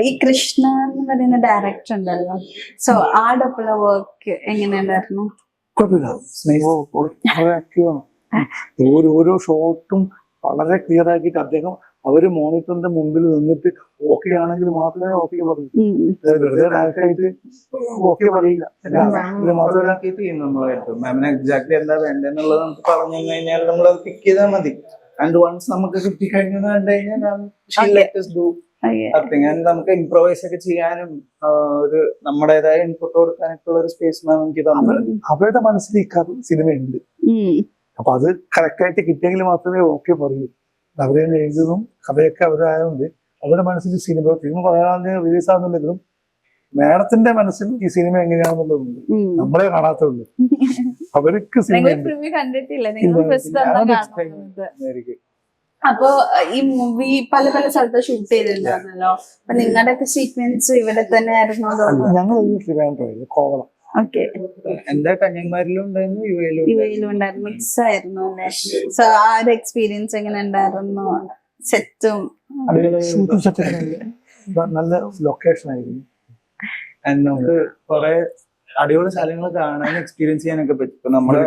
ഈ കൃഷ്ണ എന്ന് പറയുന്ന ഡയറക്ടർ ഉണ്ടല്ലോ, സോ ആടൊപ്പുള്ള വർക്ക് എങ്ങനെയുണ്ടായിരുന്നു? കുഴപ്പമില്ല, വളരെ ആക്റ്റീവാണ്. ഓരോ ഷോട്ടും വളരെ ക്ലിയർ ആക്കിയിട്ട് അദ്ദേഹം അവര് മോണിറ്ററിന്റെ മുമ്പിൽ നിന്നിട്ട് ഓക്കെ ആണെങ്കിൽ മാത്രമേ ഓക്കെ പറയൂ. വെറുതെ ഡയറക്റ്റായിട്ട് ഓക്കെ പറയില്ല. മാമിന് എക്സാക്ട്ലി എന്താ വേണ്ടെന്നുള്ളത് നമുക്ക് പറഞ്ഞു കഴിഞ്ഞാൽ നമ്മൾ അത് പിക്ക് ചെയ്താൽ മതി. ആൻഡ് വൺസ് നമുക്ക് കിട്ടിക്കഴിഞ്ഞു കണ്ടു കഴിഞ്ഞാൽ നമുക്ക് ഇംപ്രവൈസ് ഒക്കെ ചെയ്യാനും ഒരു നമ്മുടേതായ ഇൻപുട്ട് കൊടുക്കാനൊക്കെ ഉള്ള ഒരു സ്പേസ് മാം എനിക്ക് തന്നു. അവരുടെ മനസ്സിൽ ഈ സിനിമയുണ്ട്. അപ്പൊ അത് കറക്റ്റ് ആയിട്ട് കിട്ടിയെങ്കിൽ മാത്രമേ ഓക്കെ പറയൂ. അവരെ എഴുതുന്നതും കഥയൊക്കെ അവരായതുകൊണ്ട് അവരുടെ മനസ്സിൽ സിനിമ പറയാതെ റിലീസ് ആകുന്നുണ്ടെങ്കിലും മാഡത്തിന്റെ മനസ്സിൽ ഈ സിനിമ എങ്ങനെയാണെന്നുള്ളതുണ്ട്. നമ്മളെ കാണാത്തുള്ളൂ. അവർക്ക് അപ്പൊ ഈ മൂവി പല പല സ്ഥലത്ത് ഷൂട്ട് ചെയ്തിട്ടുണ്ടായിരുന്നല്ലോ. അപ്പൊ നിങ്ങളുടെ സീക്വൻസ് ഇവിടെ തന്നെ ആയിരുന്നു? ഞങ്ങൾ ട്രിവാൻഡ്രം, കോവളം. ഓക്കെ. എന്റെ കന്യാകുമാരിയിലും ഉണ്ടായിരുന്നു, യുഎയിലും ഉണ്ടായിരുന്നു. മിക്സ് ആയിരുന്നു അല്ലേ? സോ ആ ഒരു എക്സ്പീരിയൻസ് എങ്ങനെ ഉണ്ടായിരുന്നു? സെറ്റും ഷൂട്ടിംഗ് സെറ്റ് നല്ല ലൊക്കേഷൻ ആയിരുന്നു. നമുക്ക് കുറെ അടിപൊളി സ്ഥലങ്ങൾ കാണാൻ എക്സ്പീരിയൻസ് ചെയ്യാനൊക്കെ പറ്റും. ഇപ്പൊ നമ്മുടെ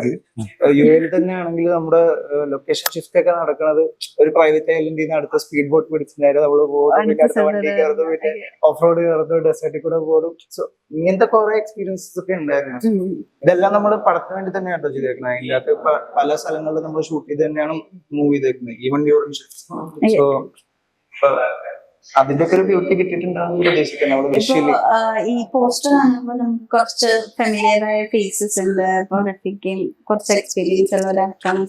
യുഎയിൽ തന്നെ ആണെങ്കിൽ നമ്മുടെ ലൊക്കേഷൻ ഷിഫ്റ്റ് ഒക്കെ നടക്കുന്നത് ഒരു പ്രൈവറ്റ് ഐലൻഡിൽ നിന്ന് അടുത്ത സ്പീഡ് ബോട്ട് പിടിച്ചിട്ടുണ്ടായിരുന്നു. നമ്മള് അടുത്ത വണ്ടി കയറുന്നു, പിന്നെ ഓഫ് റോഡ് കയറുന്നു, ഡെസേർട്ടിൽ കൂടെ പോകും. സോ ഇങ്ങനത്തെ കുറെ എക്സ്പീരിയൻസസ് ഒക്കെ ഉണ്ടായിരുന്നു. ഇതെല്ലാം നമ്മൾ പടത്തിന് വേണ്ടി തന്നെ കേട്ടോ ചെയ്തേക്കുന്നത്. അതിനകത്ത് പല സ്ഥലങ്ങളിലും നമ്മൾ ഷൂട്ട് ചെയ്ത് തന്നെയാണ് മൂവ് ചെയ്തേക്കുന്നത്. ഈവൻ സോ അതിന്റെ ഒക്കെ ഒരു ബ്യൂട്ടി കിട്ടിയിട്ടുണ്ടാകും പ്രതീക്ഷിക്കുന്നത്. ഈ പോസ്റ്റർ കാണുമ്പോൾ നമുക്ക് കുറച്ച് ഫെമിലിയർ ആയ ഫേസസ് ഉണ്ട്. ഇപ്പൊ റഫീഖയും കുറച്ച് എക്സ്പീരിയൻസ് ഉള്ള ഒരാൾക്കാണ്.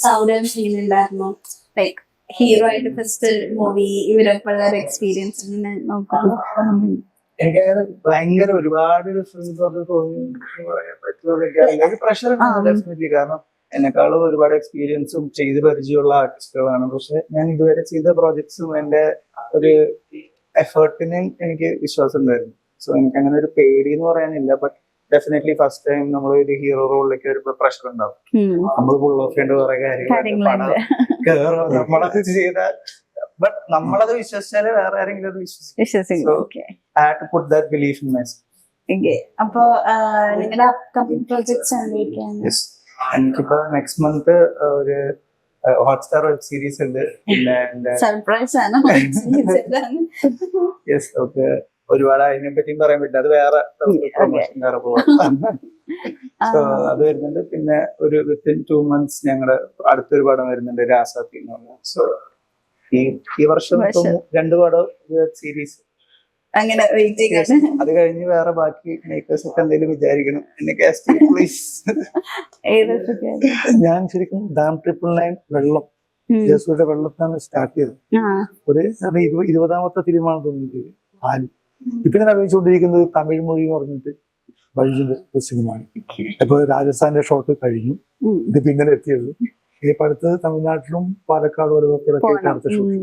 സൗരഭ് ഉണ്ടായിരുന്നു, ലൈക്ക് ഹീറോ ആയിട്ട് ഫസ്റ്റ് മൂവി. ഇവരൊക്കെ ഉള്ള ഒരു എക്സ്പീരിയൻസ് നോക്കുമ്പോൾ എനിക്ക് ഭയങ്കര ഒരുപാട് പ്രഷർ ഡെഫിനറ്റ്ലി. കാരണം എന്നെക്കാളും ഒരുപാട് എക്സ്പീരിയൻസും ചെയ്ത് പരിചയമുള്ള ആർട്ടിസ്റ്റുകളാണ്. പക്ഷെ ഞാൻ ഇതുവരെ ചെയ്ത പ്രോജക്ട്സും എന്റെ ഒരു എഫേർട്ടിന് എനിക്ക് വിശ്വാസം ഉണ്ടായിരുന്നു. സോ എനിക്ക് അങ്ങനെ ഒരു പേടി എന്ന് പറയാനില്ല. ബട്ട് ഡെഫിനറ്റ്ലി ഫസ്റ്റ് ടൈം നമ്മൾ ഒരു ഹീറോ റോളിലേക്ക് വരുമ്പോൾ പ്രഷർ ഉണ്ടാവും. നമ്മൾ ഫുൾ ഓഫ് ചെയ്യേണ്ട കുറെ കാര്യങ്ങൾ നമ്മളത് ചെയ്ത, ബട്ട് നമ്മളത് വിശ്വസിച്ചാല് വേറെ ആരെങ്കിലും അത് വിശ്വസിക്കും. അപ്പൊ നിങ്ങളുടെ അപ്കമിങ് പ്രോജക്ട്സ് എന്തൊക്കെയാണ്? എനിക്കിപ്പോ നെക്സ്റ്റ് മന്ത് ഒരു ഹോട്ട്സ്റ്റാർ വെബ് സീരീസ് ഉണ്ട്. പിന്നെ സർപ്രൈസ് ആണ്. Yes, okay. ഒരുപാട് അതിനെ പറ്റിയും പറയാൻ പറ്റില്ല. അത് വേറെ പ്രൊമോഷൻ വേറെ പോവാം. സോ അത് വരുന്നുണ്ട്. പിന്നെ ഒരു വിത്തിൻ 2 months ഞങ്ങളുടെ അടുത്തൊരു പടം വരുന്നുണ്ട്, രാസാത്തി. സോ ഈ വർഷം 2 പടം വെബ് സീരീസ്. അങ്ങനെ അത് കഴിഞ്ഞ് വേറെ ബാക്കി മേക്കേഴ്സ് ഒക്കെ എന്തെങ്കിലും വിചാരിക്കണം. എന്നെ കാസ്റ്റ് പ്ലീസ്. ഞാൻ ശരിക്കും ഡാം 999 വെള്ളം ജസൂരുടെ വെള്ളത്താണ് സ്റ്റാർട്ട് ചെയ്തത്. ഒരു 20ാമത്തെ ഫിലിമാണ് തോന്നിയിട്ട് ആലി. ഇപ്പൊ ഞാൻ അഭിനയിച്ചുകൊണ്ടിരിക്കുന്നത് തമിഴ് മൊഴി എന്ന് പറഞ്ഞിട്ട് ബൈജുന്റെ സിനിമയാണ്. ഇപ്പൊ രാജസ്ഥാന്റെ ഷോട്ട് കഴിഞ്ഞു, ഇത് പിന്നലെ എത്തിയത്. ഇനിയിപ്പോ അടുത്തത് തമിഴ്നാട്ടിലും പാലക്കാട് അടുത്ത ഷൂട്ട്.